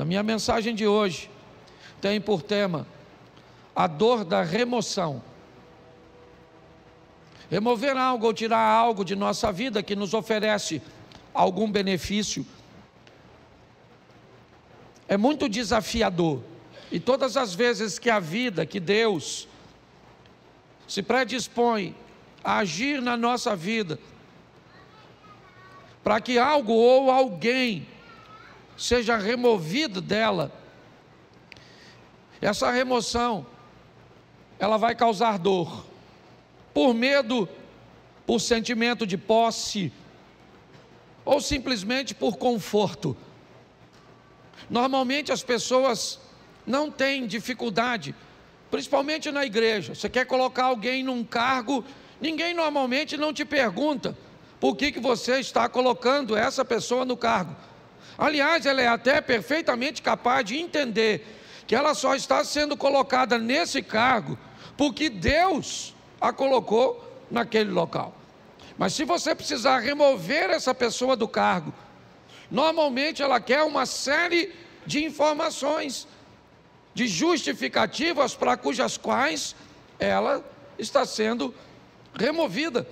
minha mensagem de hoje tem por tema a dor da remoção. Remover algo ou tirar algo de nossa vida que nos oferece algum benefício é muito desafiador. E todas as vezes que a vida, que Deus se predispõe a agir na nossa vida, para que algo ou alguém seja removido dela, essa remoção, ela vai causar dor, por medo, por sentimento de posse, ou simplesmente por conforto. Normalmente as pessoas não têm dificuldade, principalmente na igreja. Você quer colocar alguém num cargo, ninguém normalmente não te pergunta por que você está colocando essa pessoa no cargo. Aliás, ela é até perfeitamente capaz de entender que ela só está sendo colocada nesse cargo porque Deus a colocou naquele local. Mas se você precisar remover essa pessoa do cargo, normalmente ela quer uma série de informações, de justificativas para cujas quais ela está sendo removida,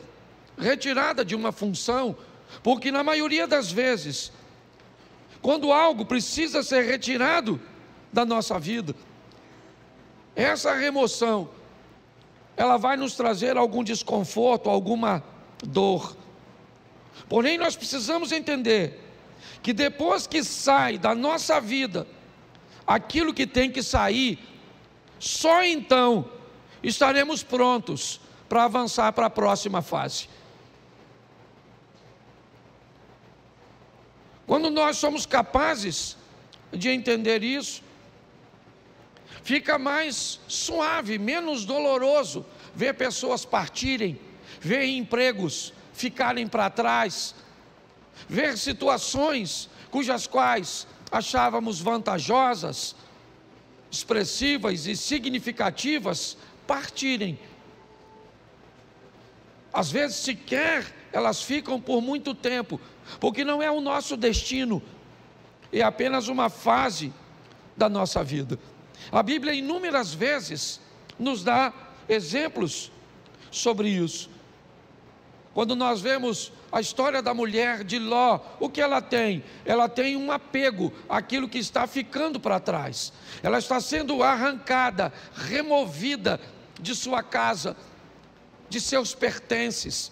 retirada de uma função, porque na maioria das vezes, quando algo precisa ser retirado da nossa vida, essa remoção, ela vai nos trazer algum desconforto, alguma dor. Porém, nós precisamos entender que depois que sai da nossa vida aquilo que tem que sair, só então estaremos prontos para avançar para a próxima fase. Quando nós somos capazes de entender isso, fica mais suave, menos doloroso ver pessoas partirem, ver empregos ficarem para trás, ver situações cujas quais achávamos vantajosas, expressivas e significativas partirem. Às vezes sequer elas ficam por muito tempo, porque não é o nosso destino, é apenas uma fase da nossa vida. A Bíblia inúmeras vezes nos dá exemplos sobre isso. Quando nós vemos a história da mulher de Ló, o que ela tem? Ela tem um apego àquilo que está ficando para trás. Ela está sendo arrancada, removida de sua casa, de seus pertences.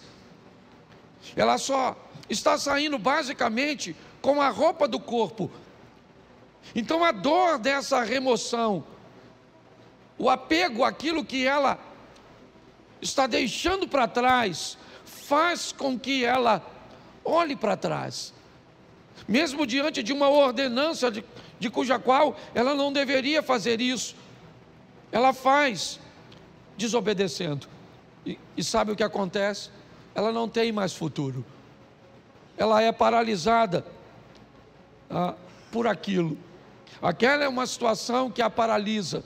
Ela só está saindo basicamente com a roupa do corpo. Então a dor dessa remoção, o apego àquilo que ela está deixando para trás, faz com que ela olhe para trás, mesmo diante de uma ordenança de cuja qual ela não deveria fazer isso, ela faz desobedecendo, e sabe o que acontece? Ela não tem mais futuro, ela é paralisada por aquilo. Aquela é uma situação que a paralisa.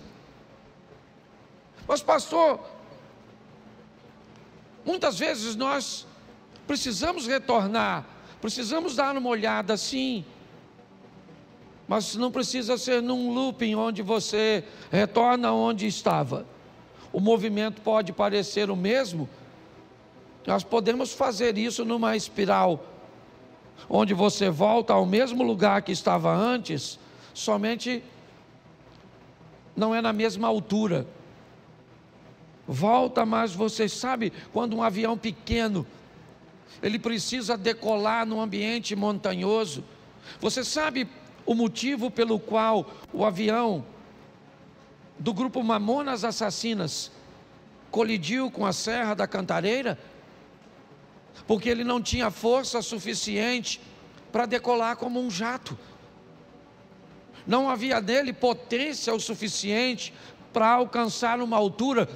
Mas pastor, muitas vezes nós precisamos retornar, precisamos dar uma olhada, sim, mas não precisa ser num looping onde você retorna onde estava. O movimento pode parecer o mesmo, nós podemos fazer isso numa espiral, onde você volta ao mesmo lugar que estava antes, somente não é na mesma altura. Volta, mas você sabe, quando um avião pequeno, ele precisa decolar num ambiente montanhoso, você sabe o motivo pelo qual o avião do grupo Mamonas Assassinas colidiu com a Serra da Cantareira? Porque ele não tinha força suficiente para decolar como um jato. Não havia nele potência o suficiente para alcançar uma altura.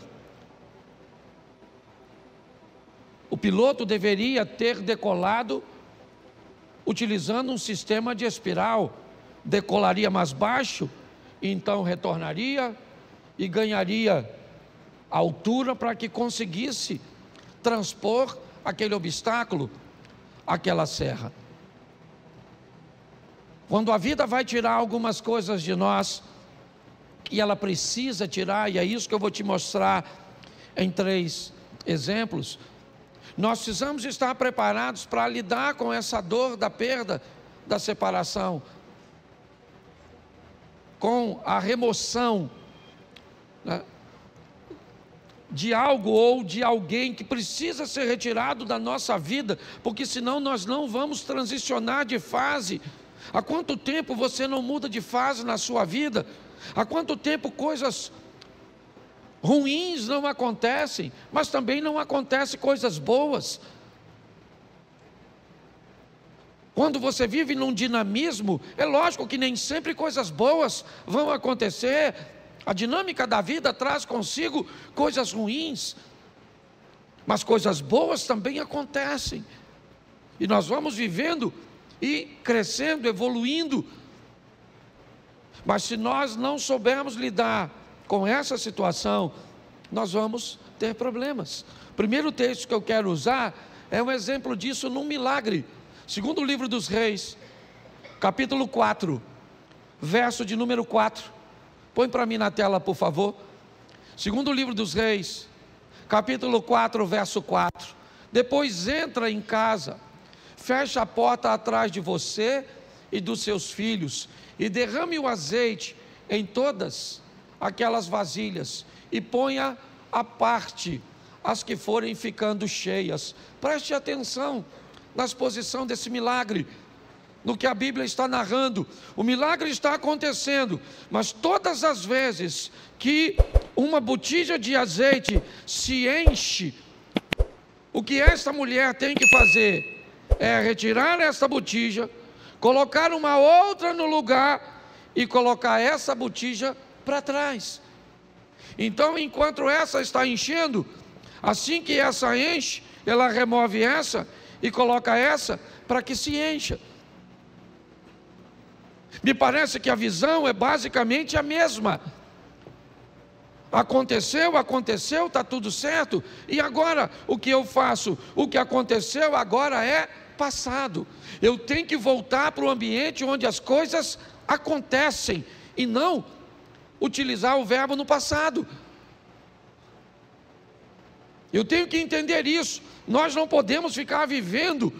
O piloto deveria ter decolado utilizando um sistema de espiral. Decolaria mais baixo, então retornaria e ganharia altura para que conseguisse transpor aquele obstáculo, aquela serra. Quando a vida vai tirar algumas coisas de nós, e ela precisa tirar, e é isso que eu vou te mostrar em 3 exemplos, nós precisamos estar preparados para lidar com essa dor da perda, da separação, com a remoção, né, de algo ou de alguém que precisa ser retirado da nossa vida, porque senão nós não vamos transicionar de fase. Há quanto tempo você não muda de fase na sua vida? Há quanto tempo coisas ruins não acontecem, mas também não acontecem coisas boas? Quando você vive num dinamismo, é lógico que nem sempre coisas boas vão acontecer. A dinâmica da vida traz consigo coisas ruins, mas coisas boas também acontecem. E nós vamos vivendo e crescendo, evoluindo. Mas se nós não soubermos lidar com essa situação, nós vamos ter problemas. O primeiro texto que eu quero usar é um exemplo disso num milagre. Segundo livro dos Reis, capítulo 4, verso de número 4. Põe para mim na tela, por favor. Segundo livro dos Reis, capítulo 4, verso 4. Depois entra em casa, fecha a porta atrás de você e dos seus filhos, e derrame o azeite em todas aquelas vasilhas, e ponha à parte as que forem ficando cheias. Preste atenção na exposição desse milagre, no que a Bíblia está narrando. O milagre está acontecendo, mas todas as vezes que uma botija de azeite se enche, o que esta mulher tem que fazer é retirar essa botija, colocar uma outra no lugar e colocar essa botija para trás. Então, enquanto essa está enchendo, assim que essa enche, ela remove essa e coloca essa para que se encha. Me parece que a visão é basicamente a mesma. Aconteceu, está tudo certo. E agora, o que eu faço? O que aconteceu agora é passado. Eu tenho que voltar para o ambiente onde as coisas acontecem, e não utilizar o verbo no passado. Eu tenho que entender isso. Nós não podemos ficar vivendo,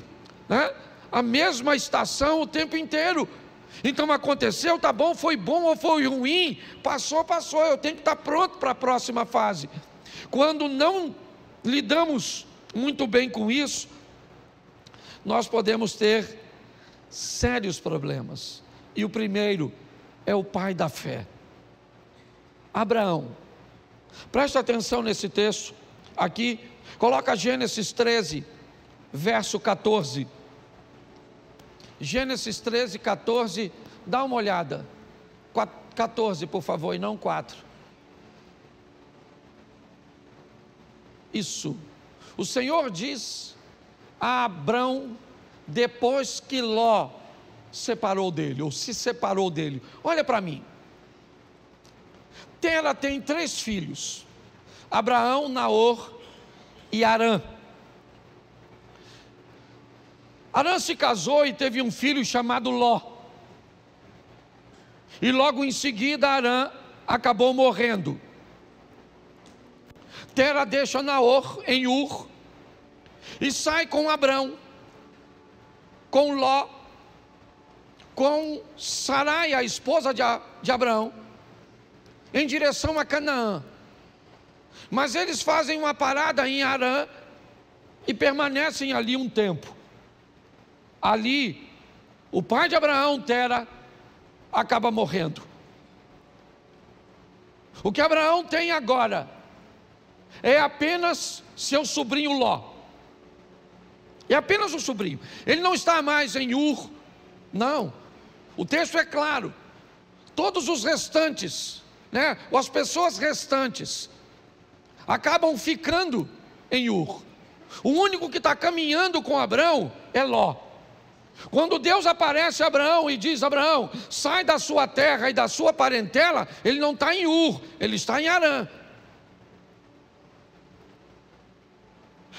né, a mesma estação o tempo inteiro. Então aconteceu, tá bom, foi bom ou foi ruim, passou, eu tenho que estar pronto para a próxima fase. Quando não lidamos muito bem com isso, nós podemos ter sérios problemas. E o primeiro é o pai da fé, Abraão. Preste atenção nesse texto aqui, coloca Gênesis 13, verso 14. Gênesis 13, 14, dá uma olhada. 14, por favor, e não 4. Isso. O Senhor diz a Abrão, depois que Ló separou dele, ou se separou dele: olha para mim. Tera tem 3 filhos: Abraão, Naor e Harã. Harã se casou e teve um filho chamado Ló. E logo em seguida Harã acabou morrendo. Tera deixa Naor em Ur e sai com Abrão, com Ló, com Sarai, a esposa de Abrão, em direção a Canaã. Mas eles fazem uma parada em Harã e permanecem ali um tempo. Ali, o pai de Abraão, Tera, acaba morrendo. O que Abraão tem agora é apenas seu sobrinho Ló. É apenas o sobrinho. Ele não está mais em Ur, não. O texto é claro. Todos os restantes, né, as pessoas restantes, acabam ficando em Ur. O único que está caminhando com Abraão é Ló. Quando Deus aparece a Abraão e diz: Abraão, sai da sua terra e da sua parentela, ele não está em Ur, ele está em Harã.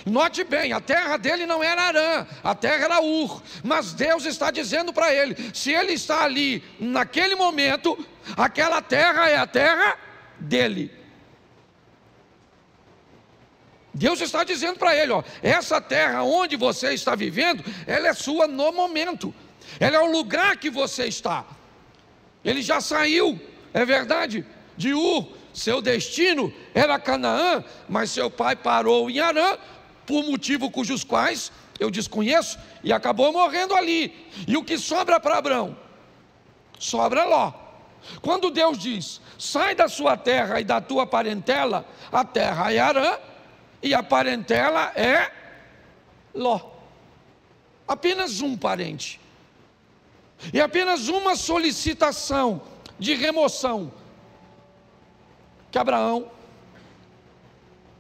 Note bem, a terra dele não era Harã, a terra era Ur, mas Deus está dizendo para ele, se ele está ali, naquele momento, aquela terra é a terra dele. Deus está dizendo para ele, ó, essa terra onde você está vivendo, ela é sua no momento, ela é o lugar que você está. Ele já saiu, é verdade, de Ur, seu destino era Canaã, mas seu pai parou em Harã, por motivo cujos quais eu desconheço, e acabou morrendo ali. E o que sobra para Abrão? Sobra Ló. Quando Deus diz, sai da sua terra e da tua parentela, a terra é Harã, e a parentela é Ló. Apenas um parente. E apenas uma solicitação de remoção, que Abraão,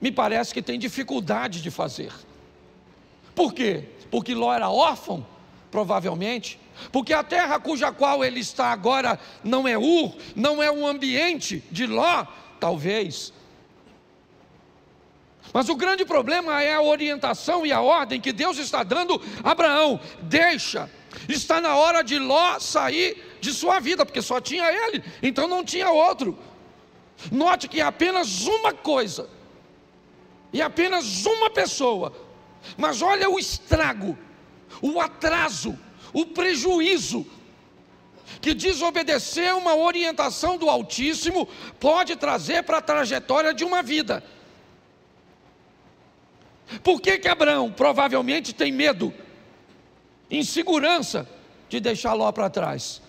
me parece que tem dificuldade de fazer. Por quê? Porque Ló era órfão, provavelmente. Porque a terra cuja qual ele está agora não é Ur, não é um ambiente de Ló, talvez. Mas o grande problema é a orientação e a ordem que Deus está dando a Abraão. Deixa, está na hora de Ló sair de sua vida, porque só tinha ele, então não tinha outro. Note que é apenas uma coisa, e apenas uma pessoa, mas olha o estrago, o atraso, o prejuízo, que desobedecer uma orientação do Altíssimo pode trazer para a trajetória de uma vida. Por que Abraão provavelmente tem medo, insegurança de deixar Ló para trás?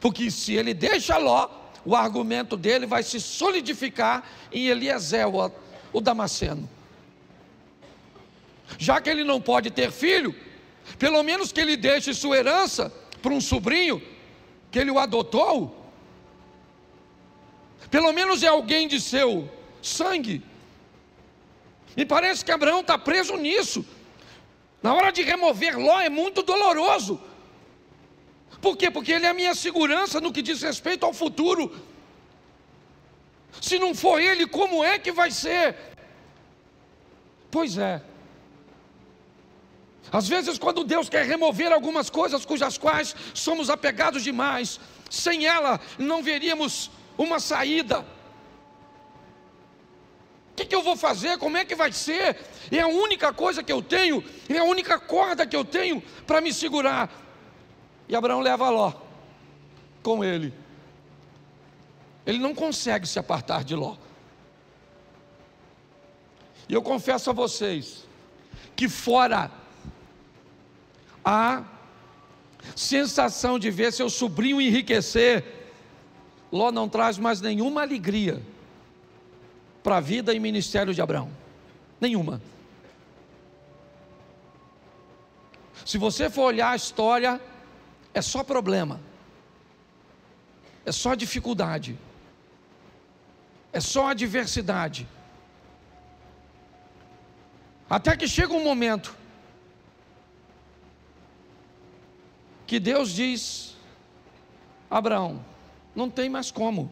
Porque se ele deixa Ló, o argumento dele vai se solidificar em Eliezer, o Damasceno. Já que ele não pode ter filho, pelo menos que ele deixe sua herança para um sobrinho, que ele o adotou. Pelo menos é alguém de seu sangue. Me parece que Abraão está preso nisso. Na hora de remover Ló é muito doloroso. Por quê? Porque ele é a minha segurança no que diz respeito ao futuro. Se não for ele, como é que vai ser? Pois é. Às vezes quando Deus quer remover algumas coisas cujas quais somos apegados demais, sem ela não veríamos uma saída. O que eu vou fazer? Como é que vai ser? É a única coisa que eu tenho, é a única corda que eu tenho para me segurar. E Abraão leva Ló com ele. Ele não consegue se apartar de Ló. E eu confesso a vocês que fora a sensação de ver seu sobrinho enriquecer, Ló não traz mais nenhuma alegria para a vida e ministério de Abraão. Nenhuma. Se você for olhar a história, é só problema, é só dificuldade, é só adversidade. Até que chega um momento que Deus diz: Abraão, não tem mais como.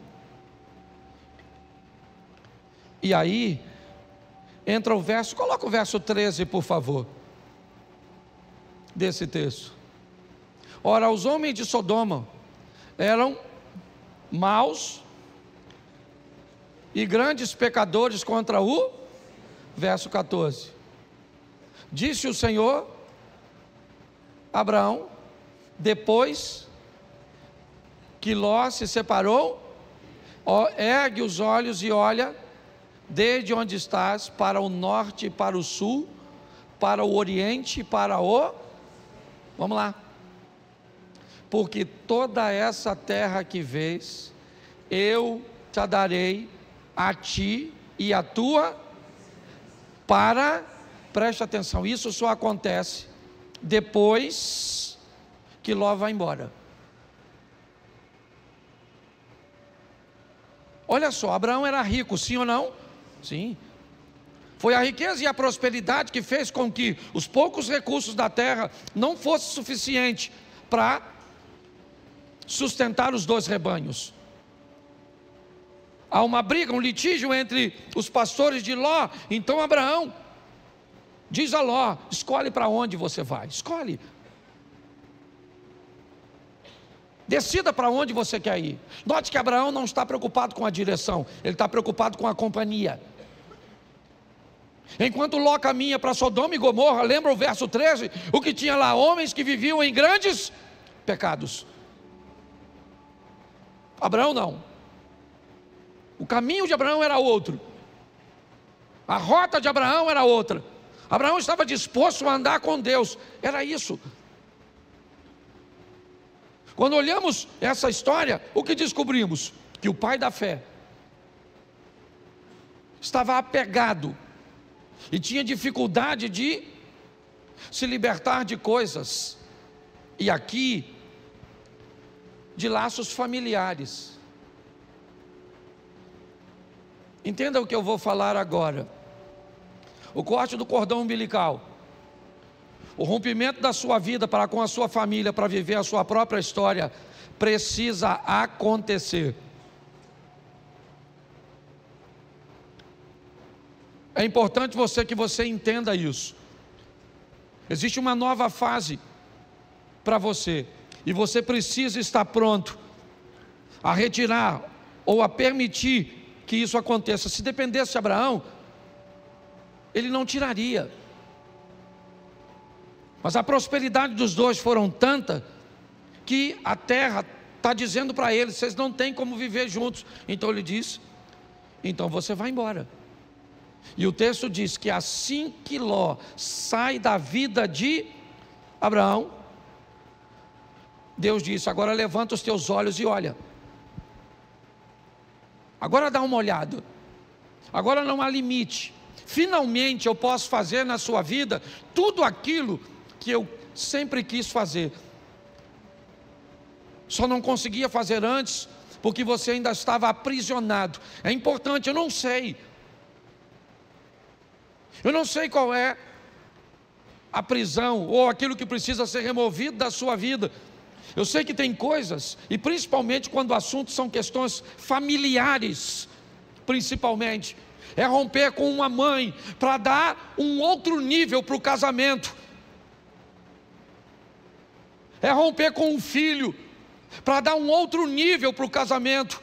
E aí entra o verso, coloca o verso 13 por favor, desse texto. Ora, os homens de Sodoma eram maus e grandes pecadores contra o, verso 14, disse o Senhor a Abraão, depois que Ló se separou, ergue os olhos e olha desde onde estás para o norte e para o sul, para o oriente e para o, vamos lá, porque toda essa terra que vês, eu te darei a ti e a tua, preste atenção, isso só acontece depois que Ló vai embora. Olha só, Abraão era rico, sim ou não? Sim. Foi a riqueza e a prosperidade que fez com que os poucos recursos da terra não fossem suficientes para sustentar os dois rebanhos. Há uma briga, um litígio entre os pastores de Ló. Então Abraão Diz a Ló: escolhe para onde você vai, escolhe. Decida para onde você quer ir. Note que Abraão não está preocupado com a direção, ele está preocupado com a companhia. Enquanto Ló caminha para Sodoma e Gomorra, lembra o verso 13? O que tinha lá? Homens que viviam em grandes pecados. Abraão não. O caminho de Abraão era outro. A rota de Abraão era outra. Abraão estava disposto a andar com Deus. Era isso. Quando olhamos essa história, o que descobrimos? Que o pai da fé estava apegado e tinha dificuldade de se libertar de coisas, e aqui, de laços familiares. Entenda o que eu vou falar agora. O corte do cordão umbilical, o rompimento da sua vida para com a sua família, para viver a sua própria história, precisa acontecer. É importante que você entenda isso. Existe uma nova fase para você, e você precisa estar pronto a retirar ou a permitir que isso aconteça. Se dependesse de Abraão, ele não tiraria. Mas a prosperidade dos dois foram tanta que a terra está dizendo para eles: vocês não têm como viver juntos. Então ele diz: então você vai embora. E o texto diz que assim que Ló sai da vida de Abraão, Deus disse: agora levanta os teus olhos e olha. Agora dá uma olhada. Agora não há limite. Finalmente eu posso fazer na sua vida tudo aquilo que eu sempre quis fazer. Só não conseguia fazer antes, porque você ainda estava aprisionado. É importante, eu não sei qual é a prisão, ou aquilo que precisa ser removido da sua vida. Eu sei que tem coisas, e principalmente quando o assunto são questões familiares, principalmente, é romper com uma mãe, para dar um outro nível para o casamento. É romper com um filho, para dar um outro nível para o casamento.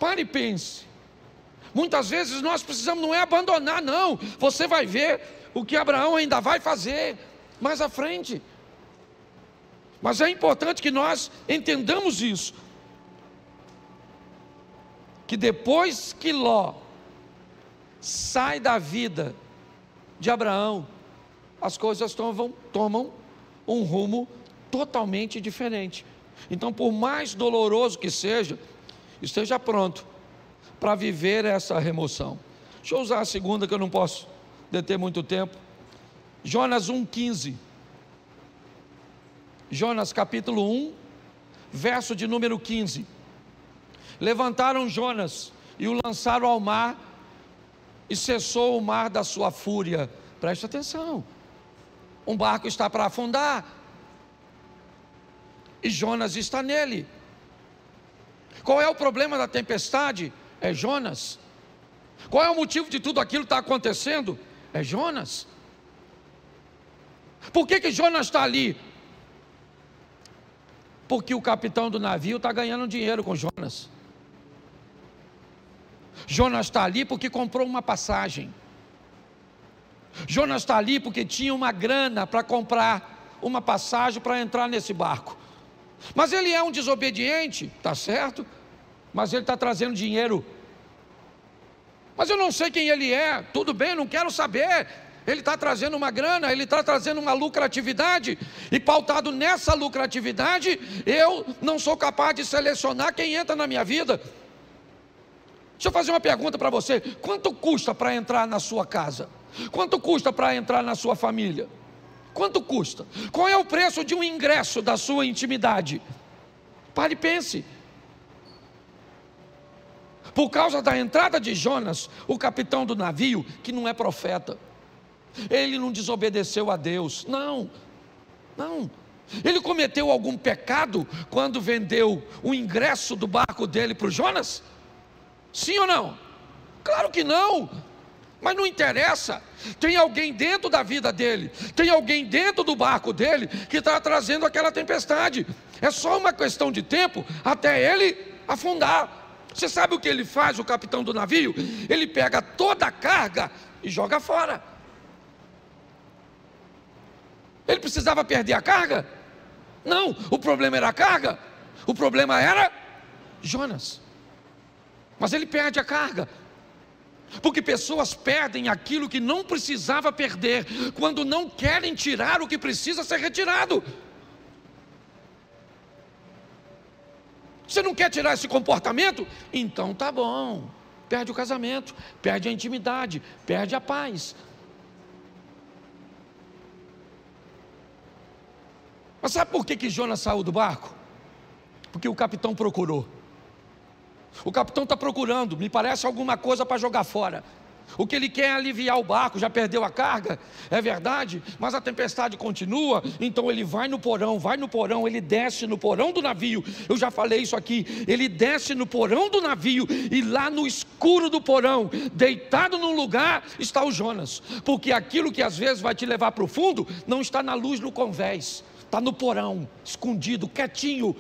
Pare e pense. Muitas vezes nós precisamos, não é abandonar, não. Você vai ver o que Abraão ainda vai fazer mais à frente. Mas é importante que nós entendamos isso, que depois que Ló sai da vida de Abraão, as coisas tomam um rumo totalmente diferente. Então, por mais doloroso que seja, esteja pronto para viver essa remoção. Deixa eu usar a segunda, que eu não posso deter muito tempo. Jonas 1,15. Jonas capítulo 1, verso de número 15. Levantaram Jonas e o lançaram ao mar, e cessou o mar da sua fúria. Preste atenção. Um barco está para afundar, e Jonas está nele. Qual é o problema da tempestade? É Jonas. Qual é o motivo de tudo aquilo que está acontecendo? É Jonas. Por que Jonas está ali? Porque o capitão do navio está ganhando dinheiro com Jonas. Jonas está ali porque comprou uma passagem. Jonas está ali porque tinha uma grana para comprar uma passagem para entrar nesse barco. Mas ele é um desobediente, está certo? Mas ele está trazendo dinheiro. Mas eu não sei quem ele é. Tudo bem, não quero saber. Ele está trazendo uma grana, ele está trazendo uma lucratividade, e pautado nessa lucratividade, eu não sou capaz de selecionar quem entra na minha vida. Deixa eu fazer uma pergunta para você: quanto custa para entrar na sua casa? Quanto custa para entrar na sua família? Quanto custa? Qual é o preço de um ingresso da sua intimidade? Pare e pense. Por causa da entrada de Jonas, o capitão do navio, que não é profeta, ele não desobedeceu a Deus, não. Ele cometeu algum pecado quando vendeu o ingresso do barco dele para o Jonas? Sim ou não? Claro que não. Mas não interessa, tem alguém dentro da vida dele, tem alguém dentro do barco dele que está trazendo aquela tempestade. É só uma questão de tempo até ele afundar. Você sabe o que ele faz, o capitão do navio? Ele pega toda a carga e joga fora. Ele precisava perder a carga? Não, o problema era a carga, o problema era Jonas. Mas ele perde a carga. Porque pessoas perdem aquilo que não precisava perder, quando não querem tirar o que precisa ser retirado. Você não quer tirar esse comportamento? Então tá bom, perde o casamento, perde a intimidade, perde a paz. Mas sabe por que Jonas saiu do barco? Porque o capitão procurou. O capitão está procurando, me parece, alguma coisa para jogar fora. O que ele quer é aliviar o barco, já perdeu a carga, é verdade, mas a tempestade continua. Então ele vai no porão, ele desce no porão do navio. Eu já falei isso aqui, ele desce no porão do navio, e lá no escuro do porão, deitado num lugar, está o Jonas. Porque aquilo que às vezes vai te levar para o fundo, não está na luz no convés, está no porão, escondido, quietinho.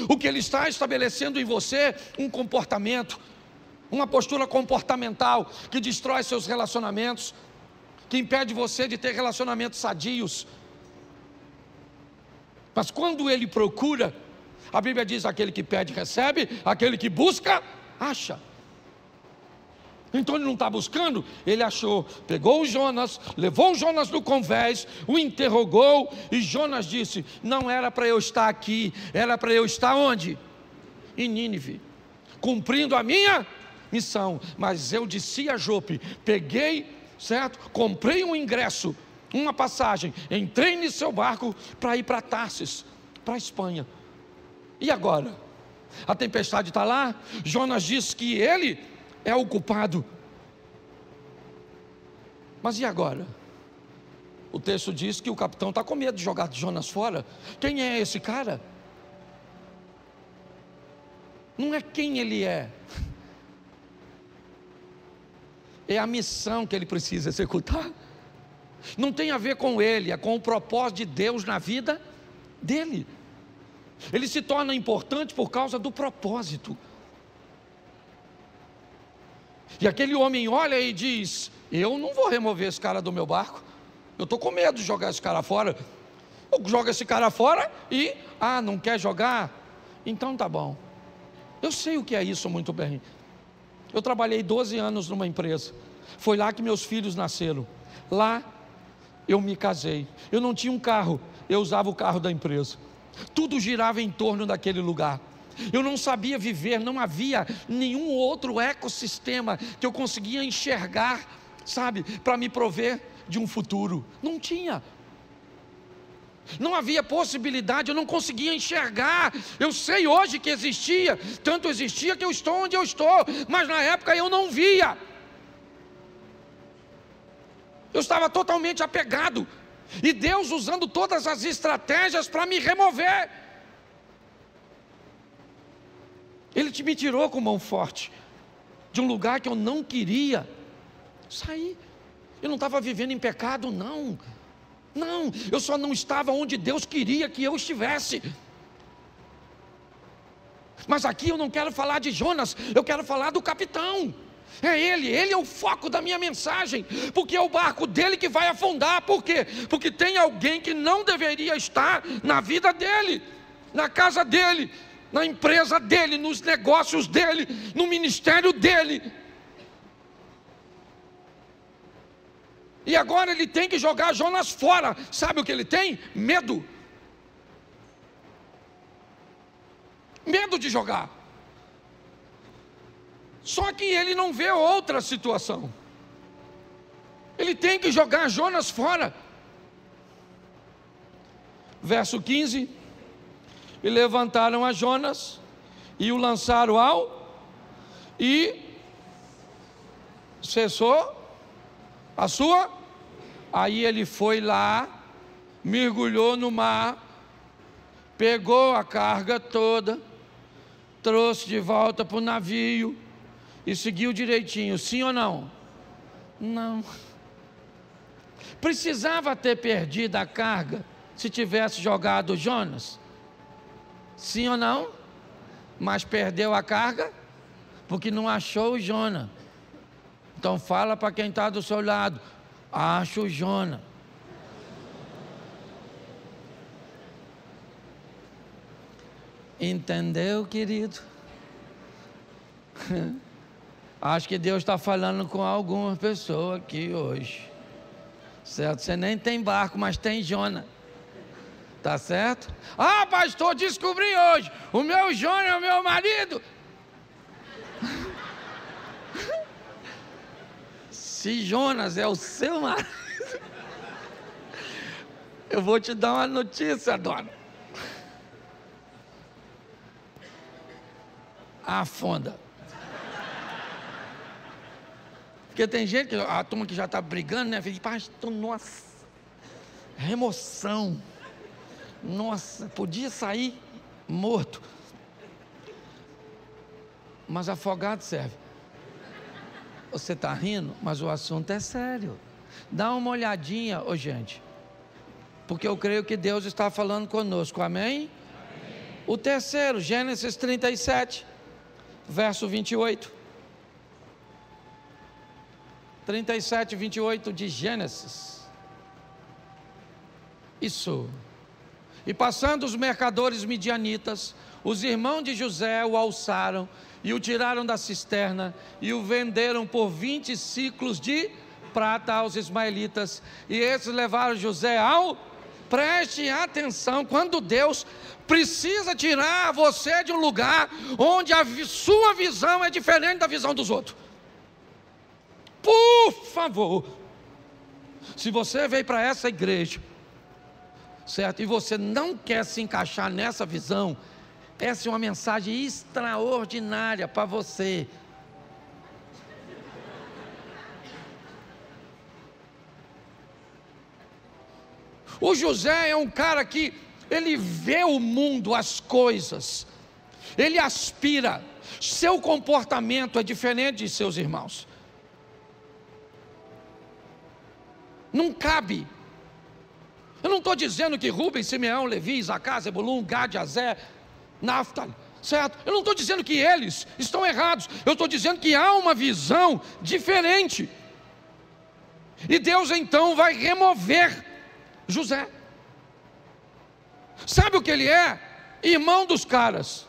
O que ele está estabelecendo em você, um comportamento, uma postura comportamental, que destrói seus relacionamentos, que impede você de ter relacionamentos sadios. Mas quando ele procura, a Bíblia diz: aquele que pede recebe, aquele que busca, acha. Então ele não está buscando, ele achou, pegou o Jonas, levou o Jonas no convés, o interrogou, e Jonas disse: não era para eu estar aqui, era para eu estar onde? Em Nínive, cumprindo a minha missão. Mas eu desci a Jope, peguei, certo? Comprei um ingresso, uma passagem, entrei no seu barco para ir para Tarsis, para a Espanha. E agora? A tempestade está lá, Jonas diz que ele é o culpado. Mas e agora? O texto diz que o capitão está com medo de jogar Jonas fora. Quem é esse cara? Não é quem ele é a missão que ele precisa executar. Não tem a ver com ele, é com o propósito de Deus na vida dele. Ele se torna importante por causa do propósito. E aquele homem olha e diz: eu não vou remover esse cara do meu barco, eu estou com medo de jogar esse cara fora. Eu jogo esse cara fora e, não quer jogar? Então tá bom. Eu sei o que é isso muito bem. Eu trabalhei 12 anos numa empresa, foi lá que meus filhos nasceram, lá eu me casei. Eu não tinha um carro, eu usava o carro da empresa, tudo girava em torno daquele lugar. Eu não sabia viver, não havia nenhum outro ecossistema que eu conseguia enxergar, sabe, para me prover de um futuro. Não tinha. Não havia possibilidade, eu não conseguia enxergar. Eu sei hoje que existia, tanto existia que eu estou onde eu estou, mas na época eu não via. Eu estava totalmente apegado, e Deus usando todas as estratégias para me remover. Ele me tirou com mão forte de um lugar que eu não queria sair. Eu não estava vivendo em pecado, não, eu só não estava onde Deus queria que eu estivesse. Mas aqui eu não quero falar de Jonas, eu quero falar do capitão. É ele é o foco da minha mensagem, porque é o barco dele que vai afundar. Por quê? Porque tem alguém que não deveria estar na vida dele, na casa dele, na empresa dele, nos negócios dele, no ministério dele. E agora ele tem que jogar Jonas fora. Sabe o que ele tem? Medo. Medo de jogar. Só que ele não vê outra situação. Ele tem que jogar Jonas fora. Verso 15: e levantaram a Jonas e o lançaram e cessou a sua. Aí ele foi lá, mergulhou no mar, pegou a carga toda, trouxe de volta para o navio, e seguiu direitinho, sim ou não? Não. Precisava ter perdido a carga se tivesse jogado Jonas? Sim ou não? Mas perdeu a carga porque não achou o Jonas. Então fala para quem está do seu lado: acha o Jonas. Entendeu, querido? Acho que Deus está falando com alguma pessoa aqui hoje, certo? Você nem tem barco, mas tem Jonas, tá certo? Ah, pastor, descobri hoje, o meu Jonas é o meu marido. Se Jonas é o seu marido, eu vou te dar uma notícia, dona. Afunda. Porque tem gente, a turma que já está brigando, né? Fica, pastor, nossa, remoção. Nossa, podia sair morto. Mas afogado serve. Você está rindo, mas o assunto é sério. Dá uma olhadinha, ô gente. Porque eu creio que Deus está falando conosco, amém? O terceiro, Gênesis 37, verso 28. 37, 28 de Gênesis. Isso. E passando os mercadores midianitas, os irmãos de José o alçaram e o tiraram da cisterna e o venderam por 20 ciclos de prata aos ismaelitas. E esses levaram José ao... Preste atenção, quando Deus precisa tirar você de um lugar onde a sua visão é diferente da visão dos outros. Por favor, se você veio para essa igreja, certo, e você não quer se encaixar nessa visão, essa é uma mensagem extraordinária para você. O José é um cara que ele vê o mundo, as coisas, ele aspira, seu comportamento é diferente de seus irmãos. Não cabe. Eu não estou dizendo que Rubem, Simeão, Levi, Isacar, Zebulun, Gad, Azer, Naftali, certo? Eu não estou dizendo que eles estão errados. Eu estou dizendo que há uma visão diferente. E Deus então vai remover José. Sabe o que ele é? Irmão dos caras.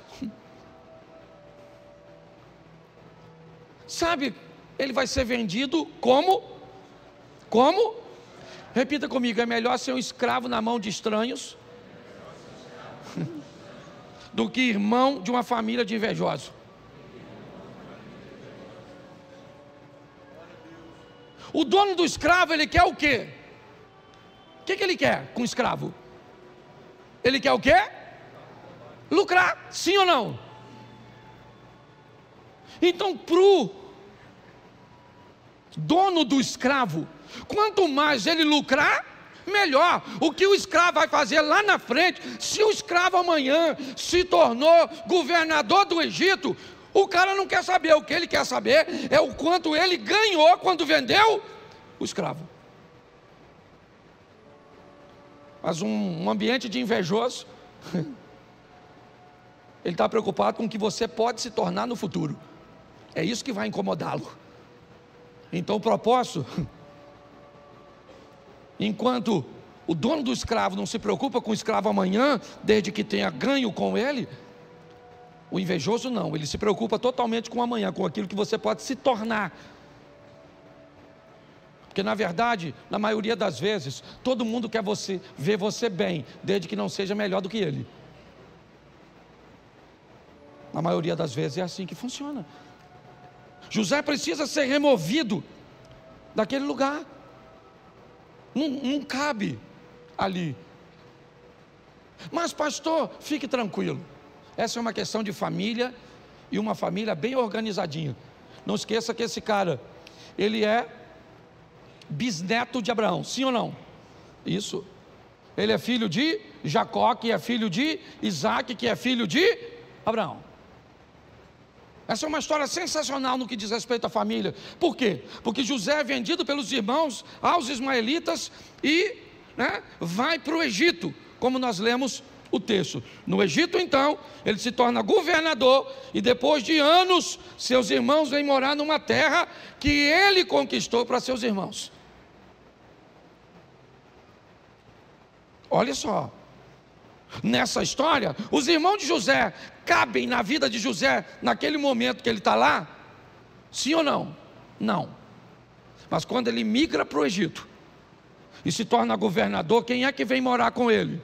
Sabe, ele vai ser vendido como? Como? Repita comigo, é melhor ser um escravo na mão de estranhos do que irmão de uma família de invejosos. O dono do escravo, ele quer o quê? O que ele quer com o escravo? Ele quer o quê? Lucrar, sim ou não? Então, para o dono do escravo, quanto mais ele lucrar, melhor. O que o escravo vai fazer lá na frente, se o escravo amanhã se tornou governador do Egito, o cara não quer saber. O que ele quer saber é o quanto ele ganhou quando vendeu o escravo. Mas um ambiente de invejoso, ele está preocupado com o que você pode se tornar no futuro. É isso que vai incomodá-lo. Então o propósito, enquanto o dono do escravo não se preocupa com o escravo amanhã, desde que tenha ganho com ele, o invejoso não, ele se preocupa totalmente com o amanhã, com aquilo que você pode se tornar. Porque na verdade, na maioria das vezes, todo mundo quer ver você bem, desde que não seja melhor do que ele. Na maioria das vezes é assim que funciona. José precisa ser removido daquele lugar. Não cabe ali. Mas pastor, fique tranquilo. Essa é uma questão de família, e uma família bem organizadinha. Não esqueça que esse cara, ele é bisneto de Abraão, sim ou não? Isso. Ele é filho de Jacó, que é filho de Isaac, que é filho de Abraão. Essa é uma história sensacional no que diz respeito à família. Por quê? Porque José é vendido pelos irmãos aos ismaelitas e vai para o Egito, como nós lemos o texto. No Egito, então, ele se torna governador e depois de anos, seus irmãos vêm morar numa terra que ele conquistou para seus irmãos. Olha só, nessa história, os irmãos de José cabem na vida de José naquele momento que ele está lá? Sim ou não? Não. Mas quando ele migra para o Egito e se torna governador, quem é que vem morar com ele?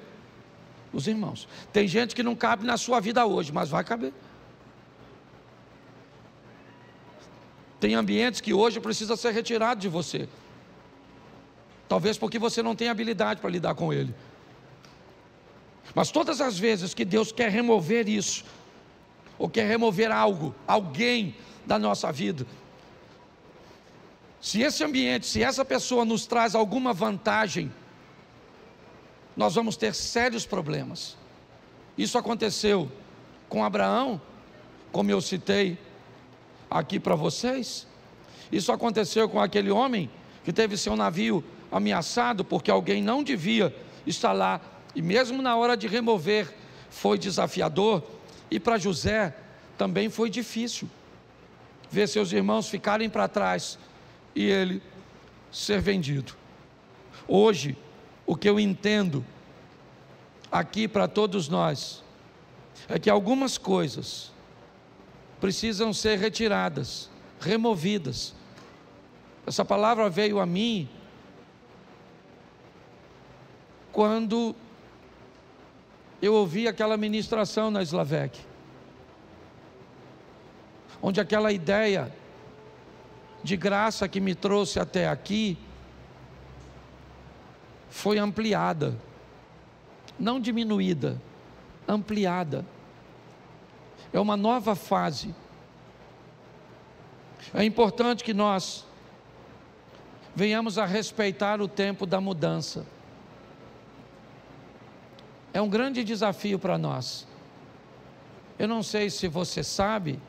Os irmãos. Tem gente que não cabe na sua vida hoje, mas vai caber. Tem ambientes que hoje precisa ser retirado de você. Talvez porque você não tem habilidade para lidar com ele. Mas todas as vezes que Deus quer remover isso, ou quer remover algo, alguém da nossa vida, se esse ambiente, se essa pessoa nos traz alguma vantagem, nós vamos ter sérios problemas. Isso aconteceu com Abraão, como eu citei aqui para vocês. Isso aconteceu com aquele homem que teve seu navio ameaçado porque alguém não devia estar lá, e mesmo na hora de remover foi desafiador. E para José também foi difícil ver seus irmãos ficarem para trás e ele ser vendido. Hoje, o que eu entendo aqui para todos nós é que algumas coisas precisam ser retiradas, removidas. Essa palavra veio a mim quando eu ouvi aquela ministração na Slavec, onde aquela ideia de graça que me trouxe até aqui foi ampliada, não diminuída, ampliada. É uma nova fase. É importante que nós venhamos a respeitar o tempo da mudança. É um grande desafio para nós. Eu não sei se você sabe,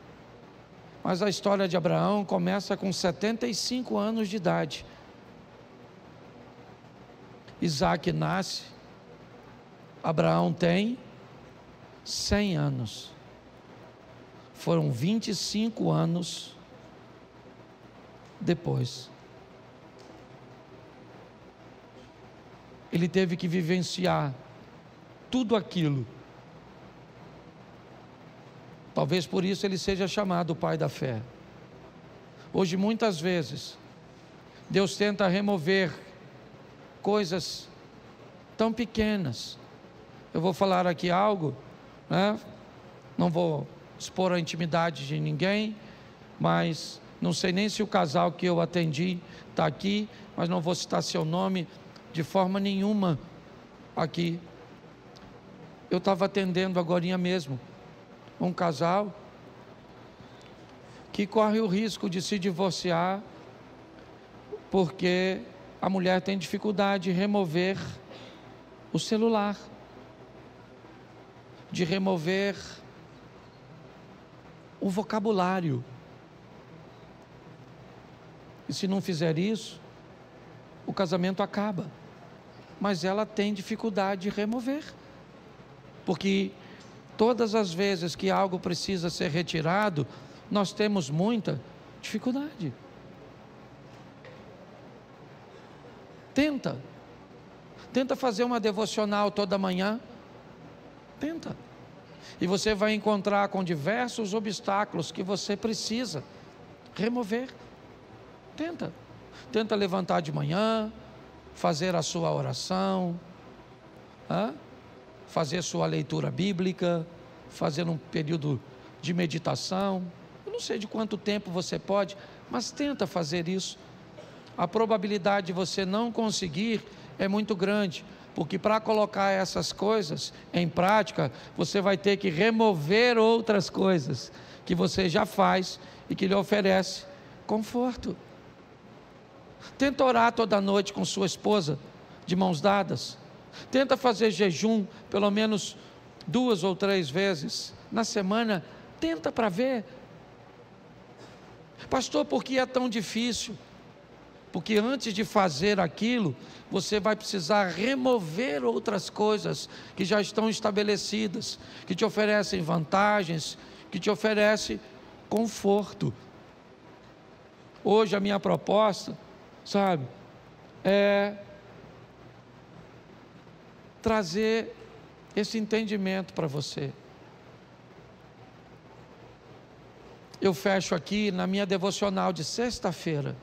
mas a história de Abraão começa com 75 anos de idade. Isaac nasce, Abraão tem 100 anos. Foram 25 anos depois. Ele teve que vivenciar tudo aquilo. Talvez por isso ele seja chamado o pai da fé. Hoje, muitas vezes, Deus tenta remover coisas tão pequenas. Eu vou falar aqui algo, não vou expor a intimidade de ninguém, mas não sei nem se o casal que eu atendi está aqui, mas não vou citar seu nome de forma nenhuma aqui. Eu estava atendendo agorinha mesmo um casal que corre o risco de se divorciar porque a mulher tem dificuldade de remover o celular, de remover o vocabulário. E se não fizer isso, o casamento acaba. Mas ela tem dificuldade de remover, porque todas as vezes que algo precisa ser retirado, nós temos muita dificuldade. Tenta fazer uma devocional toda manhã, tenta, e você vai encontrar com diversos obstáculos que você precisa remover. Tenta levantar de manhã, fazer a sua oração, fazer sua leitura bíblica, fazer um período de meditação. Eu não sei de quanto tempo você pode, mas tenta fazer isso. A probabilidade de você não conseguir é muito grande, porque para colocar essas coisas em prática, você vai ter que remover outras coisas que você já faz e que lhe oferece conforto. Tenta orar toda noite com sua esposa, de mãos dadas. Tenta fazer jejum pelo menos 2 ou 3 vezes na semana. Tenta para ver. Pastor, por que é tão difícil? Porque antes de fazer aquilo, você vai precisar remover outras coisas que já estão estabelecidas, que te oferecem vantagens, que te oferecem conforto. Hoje a minha proposta, sabe, é trazer esse entendimento para você. Eu fecho aqui na minha devocional de sexta-feira.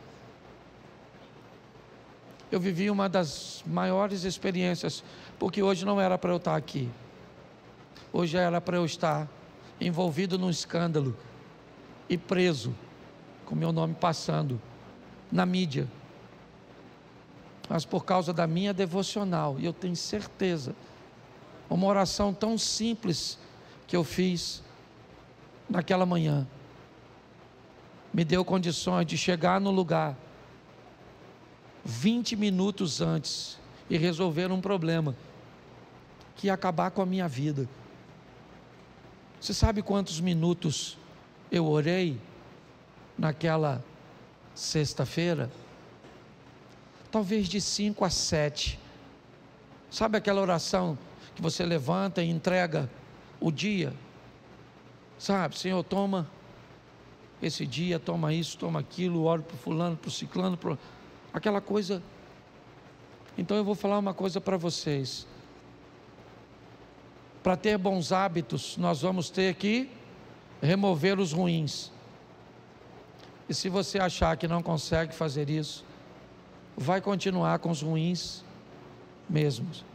Eu vivi uma das maiores experiências, porque hoje não era para eu estar aqui. Hoje era para eu estar envolvido num escândalo e preso, com meu nome passando na mídia. Mas por causa da minha devocional, e eu tenho certeza, uma oração tão simples que eu fiz naquela manhã, me deu condições de chegar no lugar 20 minutos antes e resolver um problema que ia acabar com a minha vida. Você sabe quantos minutos eu orei naquela sexta-feira? Talvez de 5 a 7. Sabe aquela oração que você levanta e entrega o dia? Sabe, Senhor, toma esse dia, toma isso, toma aquilo, oro para o fulano, para o ciclano, aquela coisa. Então eu vou falar uma coisa para vocês. Para ter bons hábitos, nós vamos ter que remover os ruins. E se você achar que não consegue fazer isso, vai continuar com os ruins mesmos.